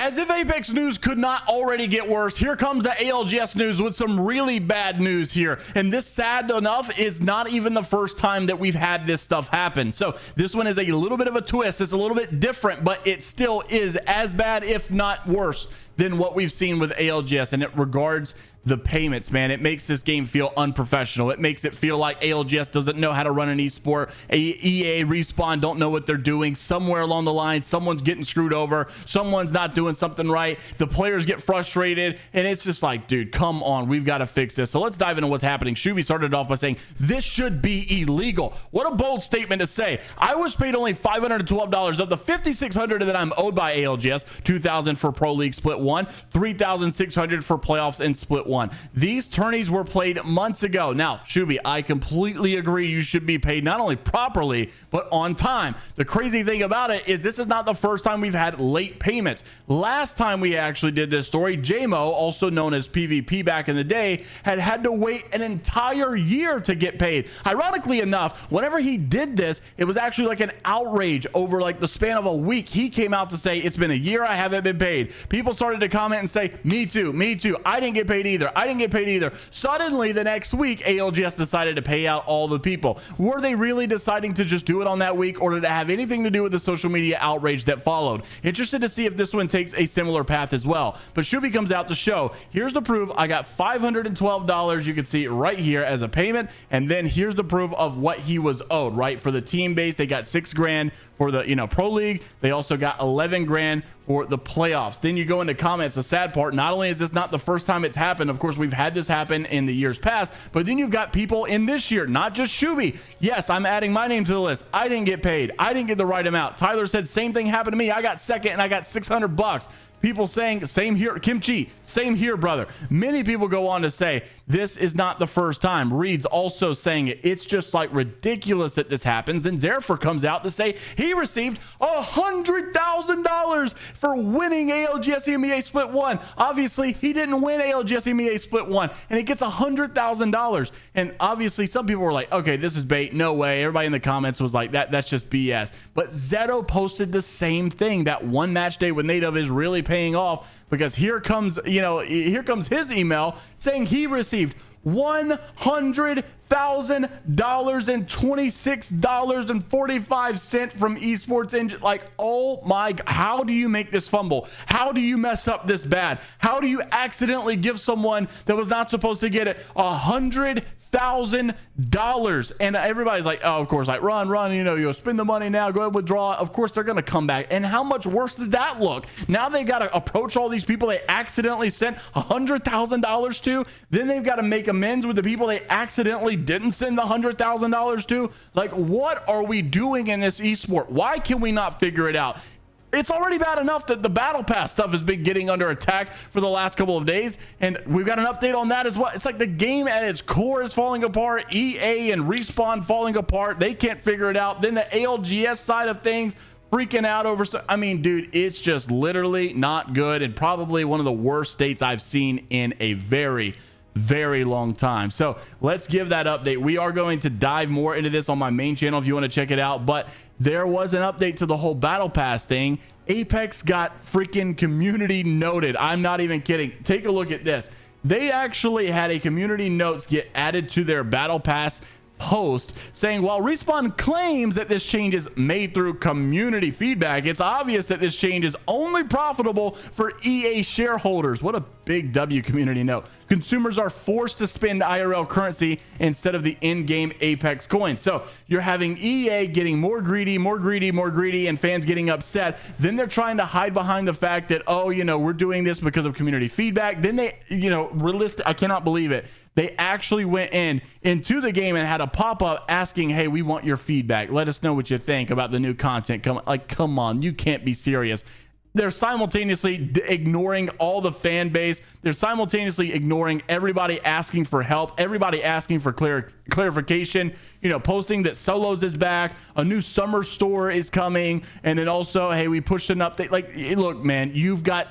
As if Apex news could not already get worse, here comes the ALGS news with some really bad news here. And this, sad enough, is not even the first time that we've had this stuff happen. So this one is a little bit of a twist. It's a little bit different, but it still is as bad, if not worse, than what we've seen with ALGS. And it regards the payments, man. It makes this game feel unprofessional. It makes it feel like ALGS doesn't know how to run an esport. EA, Respawn don't know what they're doing. Somewhere along the line, someone's getting screwed over. Someone's not doing something right. The players get frustrated, and it's just like, dude, come on. We've got to fix this. So let's dive into what's happening. Shooby started off by saying, this should be illegal. What a bold statement to say. I was paid only $512 of the $5,600 that I'm owed by ALGS, $2,000 for Pro League Split 1, $3,600 for playoffs and Split 1. These tourneys were played months ago. Now, Shooby, I completely agree. You should be paid not only properly, but on time. The crazy thing about it is this is not the first time we've had late payments. Last time we actually did this story, JMO, also known as PvP back in the day, had to wait an entire year to get paid. Ironically enough, whenever he did this, it was actually like an outrage over like the span of a week. He came out to say, it's been a year, I haven't been paid. People started to comment and say, me too, I didn't get paid either. I didn't get paid either. Suddenly, the next week, ALGS decided to pay out all the people. Were they really deciding to just do it on that week, or did it have anything to do with the social media outrage that followed? Interested to see if this one takes a similar path as well. But Shooby comes out to show, here's the proof. I got $512. You can see it right here as a payment. And then here's the proof of what he was owed, right? For the team base, they got $6 grand. For the Pro League, they also got 11 grand for the playoffs. Then you go into comments. The sad part, not only is this not the first time it's happened, of course we've had this happen in the years past, but then you've got people in this year, not just Shooby. Yes, I'm adding my name to the list. I didn't get paid. I didn't get the right amount. Tyler said same thing happened to me. I got second and I got $600. People saying same here. Kimchi, same here, brother. Many people go on to say this is not the first time. Reed's also saying it. It's just like ridiculous that this happens. Then Zerfer comes out to say he received $100,000 for winning ALGS EMEA Split 1. Obviously, he didn't win ALGS EMEA Split 1, and he gets $100,000. And obviously, some people were like, okay, this is bait. No way. Everybody in the comments was like, that's just BS. But Zeto posted the same thing. That one match day with Native is really paying off, because here comes his email saying he received $100,000 and $26.45 from Esports Engine. Like, oh my God, how do you make this fumble? How do you mess up this bad? How do you accidentally give someone that was not supposed to get it $100,000? And everybody's like, oh, of course, like run, you'll spend the money now, go ahead, withdraw. Of course, they're going to come back. And how much worse does that look? Now they got to approach all these people they accidentally sent $100,000 to. Then they've got to make amends with the people they accidentally didn't send the $100,000 to. Like, what are we doing in this esport? Why can we not figure it out? It's already bad enough that the battle pass stuff has been getting under attack for the last couple of days, and we've got an update on that as well. It's like the game at its core is falling apart. EA and Respawn falling apart. They can't figure it out. Then the ALGS side of things freaking out over. I mean, dude, it's just literally not good, and probably one of the worst states I've seen in a very long time. So let's give that update. We are going to dive more into this on my main channel if you want to check it out, but there was an update to the whole battle pass thing. Apex got freaking community noted. I'm not even kidding. Take a look at this. They actually had a community notes get added to their battle pass post saying, while Respawn claims that this change is made through community feedback, it's obvious that this change is only profitable for EA shareholders. What a big W community note. Consumers are forced to spend IRL currency instead of the in-game Apex coin. So you're having EA getting more greedy, and fans getting upset. Then they're trying to hide behind the fact that, oh, we're doing this because of community feedback. Then they, I cannot believe it. They actually went into the game and had a pop-up asking, hey, we want your feedback. Let us know what you think about the new content. Come on, you can't be serious. They're simultaneously ignoring all the fan base. They're simultaneously ignoring everybody asking for help, everybody asking for clarification, posting that Solos is back, a new summer store is coming, and then also, hey, we pushed an update. Like, look, man, you've got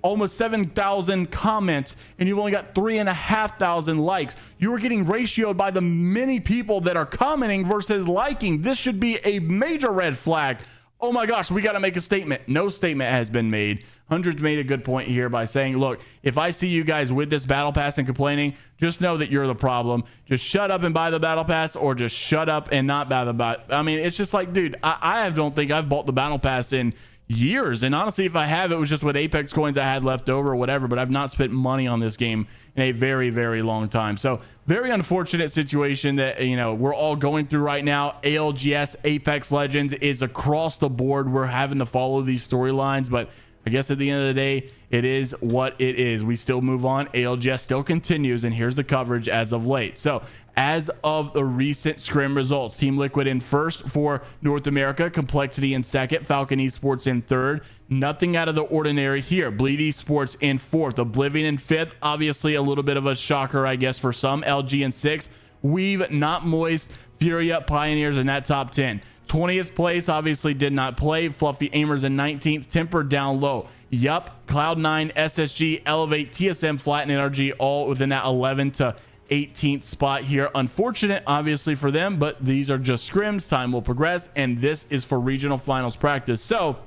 almost 7,000 comments, and you've only got 3,500 likes. You are getting ratioed by the many people that are commenting versus liking. This should be a major red flag. Oh my gosh, we got to make a statement. No statement has been made. Hundreds made a good point here by saying, look, if I see you guys with this battle pass and complaining, just know that you're the problem. Just shut up and buy the battle pass, or just shut up and not buy the I mean, it's just like, dude, I don't think I've bought the battle pass in years, and honestly, if I have, it was just with Apex coins I had left over or whatever, but I've not spent money on this game in a very, very long time. So very unfortunate situation that, you know, we're all going through right now. ALGS Apex Legends is across the board. We're having to follow these storylines, but I guess at the end of the day, it is what it is. We still move on. ALGS still continues, and here's the coverage as of late. So as of the recent scrim results, Team Liquid in first for North America, Complexity in second, Falcon Esports in third. Nothing out of the ordinary here. Bleed Esports in fourth, Oblivion in fifth. Obviously a little bit of a shocker, I guess, for some. LG in sixth. Weave, Not Moist, Furia, Pioneers in that top 10. 20th place obviously did not play. Fluffy Aimers in 19th. Temper down low. Yup, Cloud9, SSG, Elevate, TSM, Flat, and NRG all within that 11 to 18th spot here. Unfortunate obviously for them, but these are just scrims. Time will progress, and this is for regional finals practice, so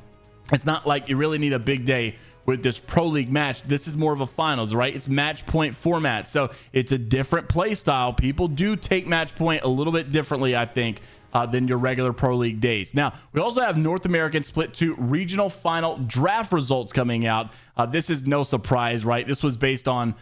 it's not like you really need a big day with this pro league match. This is more of a finals, right? It's match point format, so it's a different play style. People do take match point a little bit differently, I think, than your regular pro league days. Now, we also have North American split 2 regional final draft results coming out. This is no surprise, right? This was based on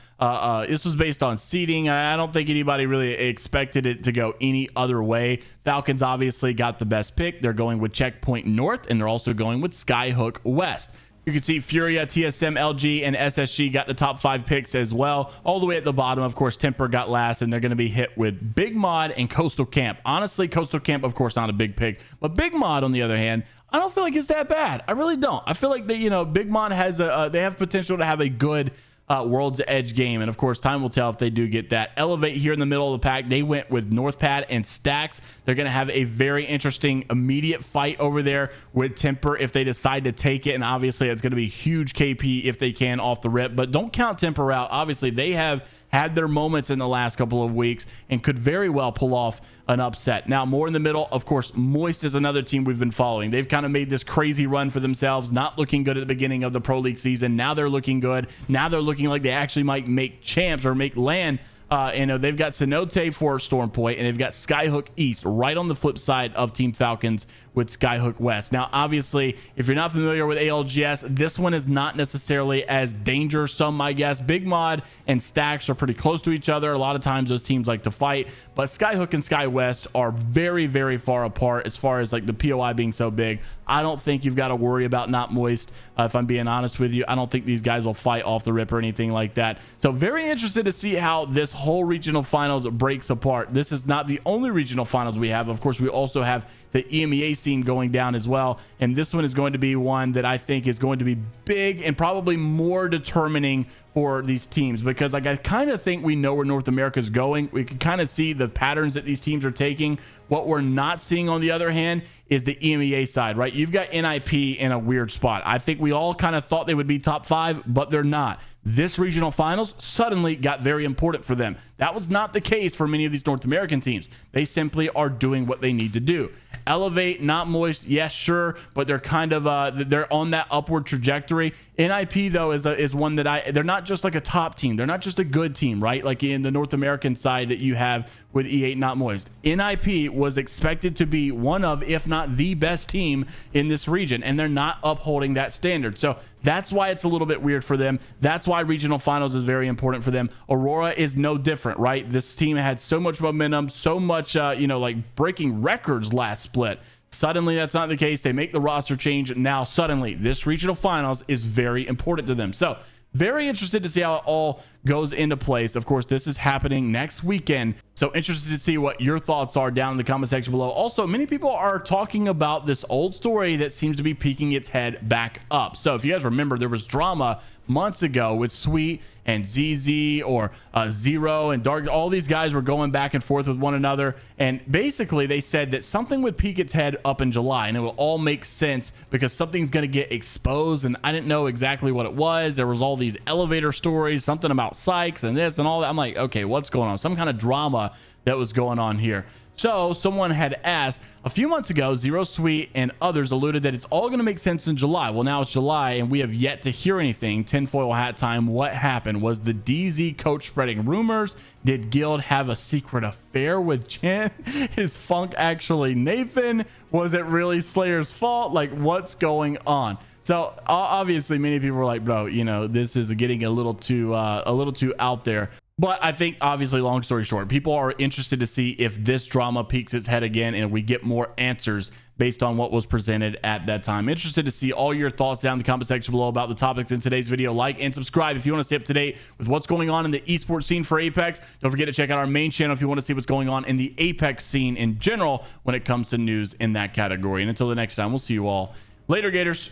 seeding. I don't think anybody really expected it to go any other way. Falcons obviously got the best pick. They're going with Checkpoint North, and they're also going with Skyhook West. You can see Furia, TSM, LG, and SSG got the top 5 picks as well. All the way at the bottom, of course, Temper got last, and they're going to be hit with Big Mod and Coastal Camp. Honestly, Coastal Camp, of course, not a big pick, but Big Mod, on the other hand, I don't feel like it's that bad. I really don't. I feel like that, you know, Big Mod has they have potential to have a good World's Edge game, and of course time will tell if they do get that. Elevate here in the middle of the pack, they went with Northpad and Stacks. They're going to have a very interesting immediate fight over there with Temper if they decide to take it, and obviously it's going to be huge KP if they can off the rip, but don't count Temper out. Obviously they have had their moments in the last couple of weeks and could very well pull off an upset. Now, more in the middle, of course, Moist is another team we've been following. They've kind of made this crazy run for themselves, not looking good at the beginning of the Pro League season. Now they're looking good. Now they're looking like they actually might make champs or make land. They've got Cenote for Storm Point, and they've got Skyhook East right on the flip side of Team Falcons with Skyhook West. Now, obviously, if you're not familiar with ALGS, this one is not necessarily as dangerous. I guess Big Mod and Stacks are pretty close to each other. A lot of times those teams like to fight, but Skyhook and Sky West are very, very far apart as far as like the POI being so big. I don't think you've got to worry about Not Moist. If I'm being honest with you, I don't think these guys will fight off the rip or anything like that. So very interested to see how this whole regional finals breaks apart. This is not the only regional finals we have. Of course, we also have the EMEA scene going down as well, and this one is going to be one that I think is going to be big and probably more determining for these teams, because like I kind of think we know where North America is going. We can kind of see the patterns that these teams are taking. What we're not seeing, on the other hand, is the EMEA side, right? You've got NIP in a weird spot. I think we all kind of thought they would be top 5, but they're not. This regional finals suddenly got very important for them. That was not the case for many of these North American teams. They simply are doing what they need to do. Elevate, Not Moist, yes, sure, but they're kind of they're on that upward trajectory. NIP though is one that they're not just like a top team. They're not just a good team, right? Like in the North American side that you have with E8 Not Moist. NIP was expected to be one of, if not the best team in this region, and they're not upholding that standard. So that's why it's a little bit weird for them. That's why regional finals is very important for them. Aurora is no different, right? This team had so much momentum, so much, like breaking records last split. Suddenly that's not the case. They make the roster change. Now suddenly this regional finals is very important to them. So very interested to see how it all goes into place. Of course, this is happening next weekend, so interested to see what your thoughts are down in the comment section below. Also, many people are talking about this old story that seems to be peeking its head back up. So if you guys remember, there was drama months ago with Sweet and ZZ or Zero and Dark. All these guys were going back and forth with one another, and basically they said that something would peek its head up in July, and it will all make sense because something's going to get exposed. And I didn't know exactly what it was. There was all these elevator stories, something about Sykes and this and all that. I'm like, okay, what's going on? Some kind of drama that was going on here. So someone had asked a few months ago, Zero Sweet and others alluded that it's all going to make sense in July. Well, now it's July and we have yet to hear anything. Tinfoil hat time. What happened? Was the DZ coach spreading rumors? Did Guild have a secret affair with Jen? Is Funk actually Nathan? Was it really Slayer's fault? Like, what's going on? So obviously many people were like, bro, you know, this is getting a little too out there. But I think obviously, long story short, people are interested to see if this drama peaks its head again and we get more answers based on what was presented at that time. Interested to see all your thoughts down in the comment section below about the topics in today's video. Like and subscribe if you want to stay up to date with what's going on in the esports scene for Apex. Don't forget to check out our main channel if you want to see what's going on in the Apex scene in general when it comes to news in that category. And until the next time, we'll see you all later, Gators.